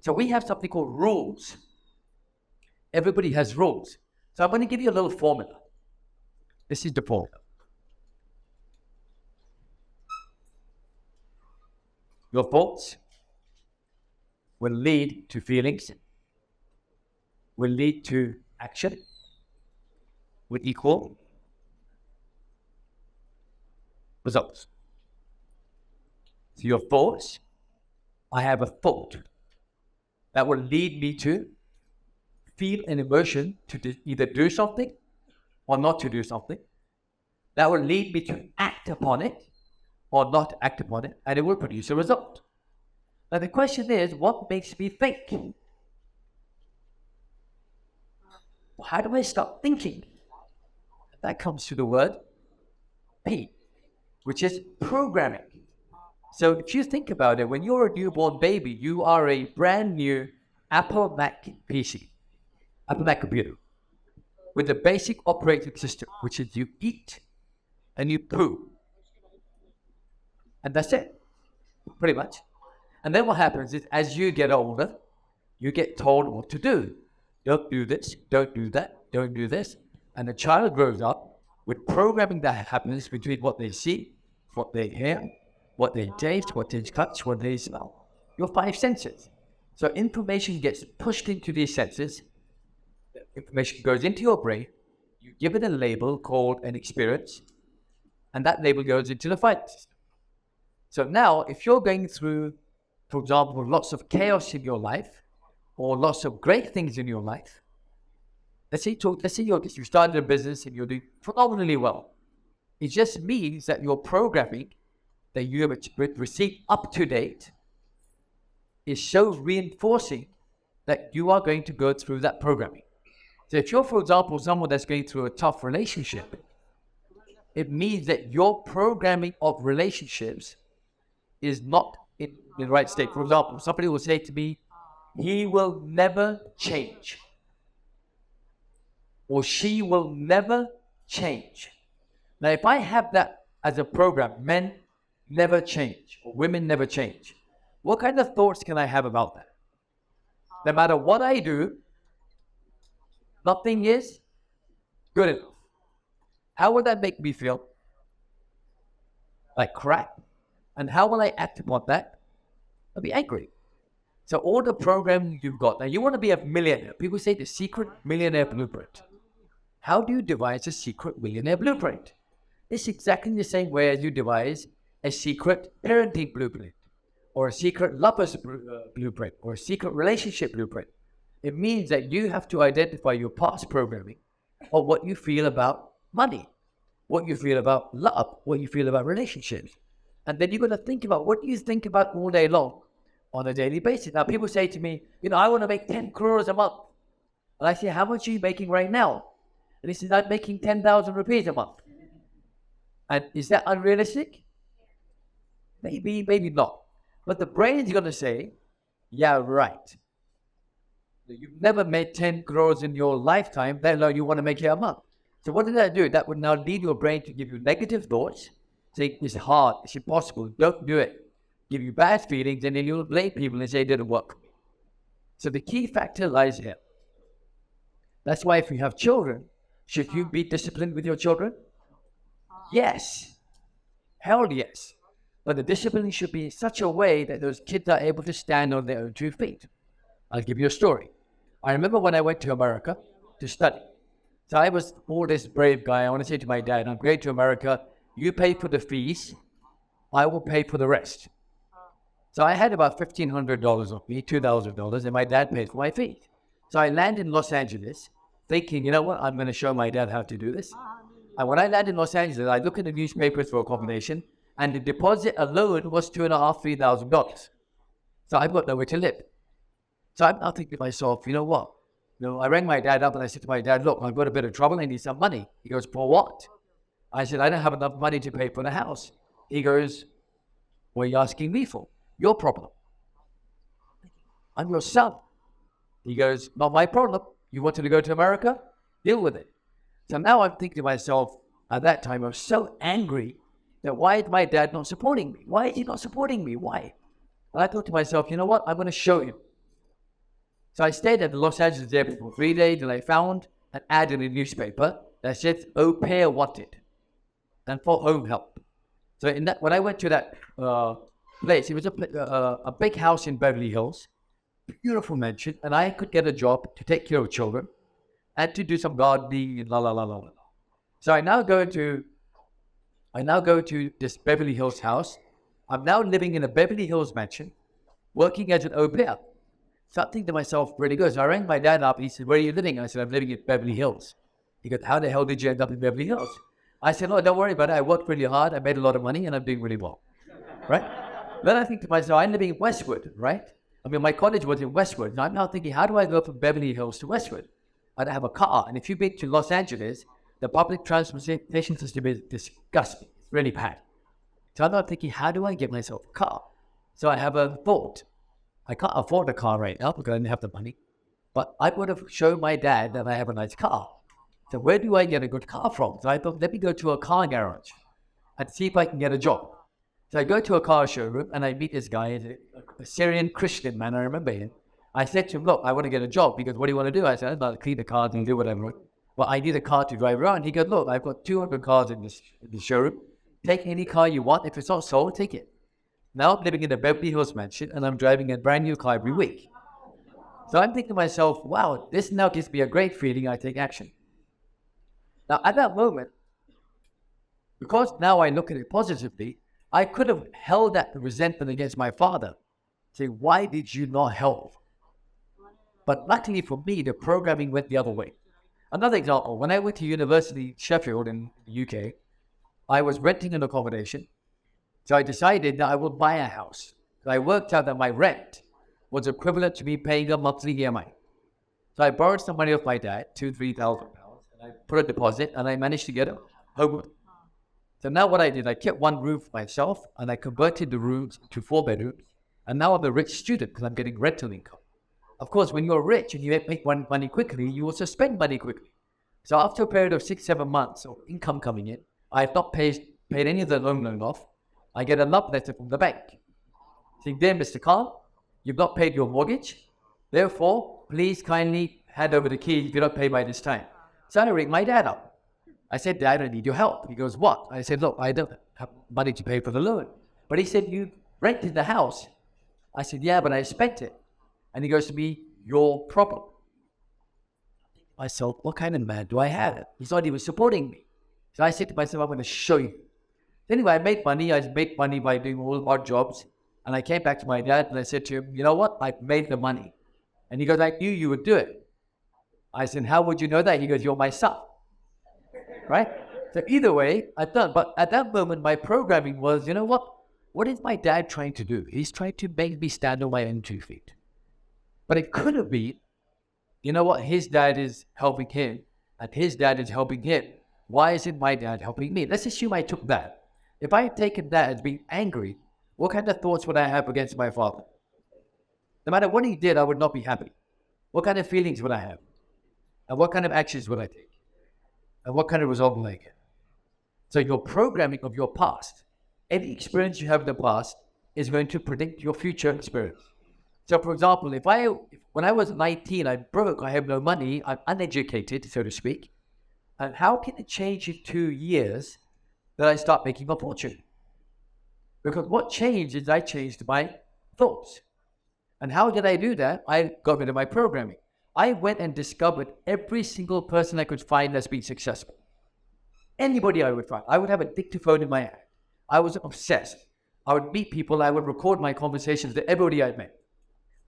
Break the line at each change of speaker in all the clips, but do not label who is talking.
So we have something called rules. Everybody has rules. So I'm going to give you a little formula. This is the formula. Your thoughts will lead to feelings, will lead to action, will equal results. So your thoughts, I have a thought that will lead me to feel an emotion to either do something or not to do something. That will lead me to act upon it or not act upon it, and it will produce a result. Now the question is, what makes me think? How do I start thinking? That comes to the word P, which is programming. So if you think about it, when you're a newborn baby, you are a brand new Apple Mac PC, Apple Mac computer, with the basic operating system, which is you eat and you poo. And that's it, pretty much. And then what happens is, as you get older, you get told what to do. Don't do this, don't do that, don't do this. And the child grows up with programming that happens between what they see, what they hear, what they taste, what they touch, what they smell. Your 5 senses. So information gets pushed into these senses. Information goes into your brain. You give it a label called an experience. And that label goes into the final system. So now, if you're going through, for example, lots of chaos in your life, or lots of great things in your life, let's say you started a business and you're doing phenomenally well. It just means that your programming that you have received up to date is so reinforcing that you are going to go through that programming. So if you're, for example, someone that's going through a tough relationship, it means that your programming of relationships is not in the right state. For example, somebody will say to me, he will never change. Or she will never change. Now, if I have that as a program, men never change, or women never change, what kind of thoughts can I have about that? No matter what I do, nothing is good enough. How would that make me feel? Like crap. And how will I act upon that? I'll be angry. So all the programming you've got, now you want to be a millionaire. People say the secret millionaire blueprint. How do you devise a secret millionaire blueprint? It's exactly the same way as you devise a secret parenting blueprint, or a secret lover's blueprint, or a secret relationship blueprint. It means that you have to identify your past programming, or what you feel about money, what you feel about love, what you feel about relationships. And then you're going to think about what you think about all day long on a daily basis. Now, people say to me, I want to make 10 crores a month. And I say, how much are you making right now? And he says, I'm making 10,000 rupees a month. And is that unrealistic? Maybe, maybe not. But the brain is going to say, yeah, right. You've never made 10 crores in your lifetime, let alone you want to make it a month. So what did that do? That would now lead your brain to give you negative thoughts, say it's hard, it's impossible, don't do it. Give you bad feelings, and then you'll blame people and say it didn't work. So the key factor lies here. That's why if you have children, should you be disciplined with your children? Yes. Hell yes. But the discipline should be in such a way that those kids are able to stand on their own 2 feet. I'll give you a story. I remember when I went to America to study. So I was all this brave guy. I want to say to my dad, I'm going to America. You pay for the fees. I will pay for the rest. So I had about $1,500 of me, $2,000, and my dad paid for my fees. So I landed in Los Angeles thinking, you know what, I'm going to show my dad how to do this. And when I landed in Los Angeles, I looked at the newspapers for accommodation, and the deposit alone was $2,500, $3,000. So I've got nowhere to live. So I'm now thinking to myself, you know what? I rang my dad up and I said to my dad, look, I've got a bit of trouble. I need some money. He goes, for what? I said, I don't have enough money to pay for the house. He goes, what are you asking me for? Your problem. I'm your son. He goes, not my problem. You wanted to go to America? Deal with it. So now I'm thinking to myself, at that time, I was so angry that why is my dad not supporting me? Why is he not supporting me? Why? And I thought to myself, you know what? I'm going to show you. So I stayed at the Los Angeles airport for 3 days, and I found an ad in a newspaper that said au pair wanted and for home help. So when I went to that place, it was a big house in Beverly Hills, beautiful mansion, and I could get a job to take care of children and to do some gardening and la la la la la. So I now go to this Beverly Hills house. I'm now living in a Beverly Hills mansion, working as an au pair. So I'm thinking to myself, really good. So I rang my dad up. He said, where are you living? I said, I'm living in Beverly Hills. He goes, how the hell did you end up in Beverly Hills? I said, no, don't worry about it. I worked really hard. I made a lot of money and I'm doing really well. Right? Then I think to myself, I'm living in Westwood, right? I mean, my college was in Westwood. Now I'm now thinking, how do I go from Beverly Hills to Westwood? I don't have a car. And if you've been to Los Angeles, the public transportation system is disgusting. It's really bad. So I'm now thinking, how do I get myself a car? So I have a thought. I can't afford a car right now because I didn't have the money. But I would have shown my dad that I have a nice car. So where do I get a good car from? So I thought, let me go to a car garage and see if I can get a job. So I go to a car showroom and I meet this guy, a Syrian Christian man, I remember him. I said to him, look, I want to get a job. He goes, what do you want to do? I said, I'd like to clean the cars and do whatever. Well, I need a car to drive around. He goes, look, I've got 200 cars in this showroom. Take any car you want. If it's not sold, take it. Now I'm living in a Beverly Hills mansion and I'm driving a brand new car every week. So I'm thinking to myself, wow, this now gives me a great feeling. I take action. Now at that moment, because now I look at it positively, I could have held that resentment against my father. Say, why did you not help? But luckily for me, the programming went the other way. Another example, when I went to University Sheffield in the UK, I was renting an accommodation. So I decided that I would buy a house. So I worked out that my rent was equivalent to me paying a monthly EMI. So I borrowed some money off my dad, £2,000-3,000, and I put a deposit and I managed to get a home. So now what I did, I kept one room for myself and I converted the rooms to 4 bedrooms. And now I'm a rich student because I'm getting rental income. Of course, when you're rich and you make money quickly, you also spend money quickly. So after a period of 6-7 months of income coming in, I have not paid any of the loan off. I get a love letter from the bank saying, dear Mr. Khan, you've not paid your mortgage. Therefore, please kindly hand over the keys if you don't pay by this time. So I ring my dad up. I said, Dad, I need your help. He goes, what? I said, look, I don't have money to pay for the loan. But he said, you rented the house. I said, yeah, but I spent it. And he goes to me, your problem. I said, what kind of man do I have? He thought he was supporting me. So I said to myself, I'm going to show you. Anyway, I made money. I made money by doing all odd jobs. And I came back to my dad and I said to him, you know what? I've made the money. And he goes, I knew you would do it. I said, how would you know that? He goes, you're my son. Right? So either way, I've done. But at that moment, my programming was, you know what? What is my dad trying to do? He's trying to make me stand on my own 2 feet. But it could have been, you know what? His dad is helping him and his dad is helping him. Why isn't my dad helping me? Let's assume I took that. If I had taken that as being angry, what kind of thoughts would I have against my father? No matter what he did, I would not be happy. What kind of feelings would I have? And what kind of actions would I take? And what kind of result will I get? So your programming of your past, any experience you have in the past is going to predict your future experience. So for example, when I was 19, I'm broke, I have no money, I'm uneducated, so to speak. And how can it change in 2 years that I start making a fortune? Because what changed is I changed my thoughts. And how did I do that? I got rid of my programming. I went and discovered every single person I could find that's been successful. Anybody I would find. I would have a dictaphone in my hand. I was obsessed. I would meet people, I would record my conversations with everybody I met.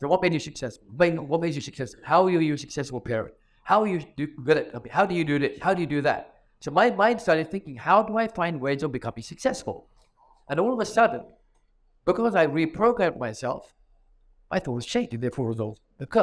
So what made you successful? What made you successful? How are you a successful parent? How are you good at, how do you do this? How do you do that? So my mind started thinking, how do I find ways of becoming successful? And all of a sudden, because I reprogrammed myself, my thoughts changed and therefore results occurred.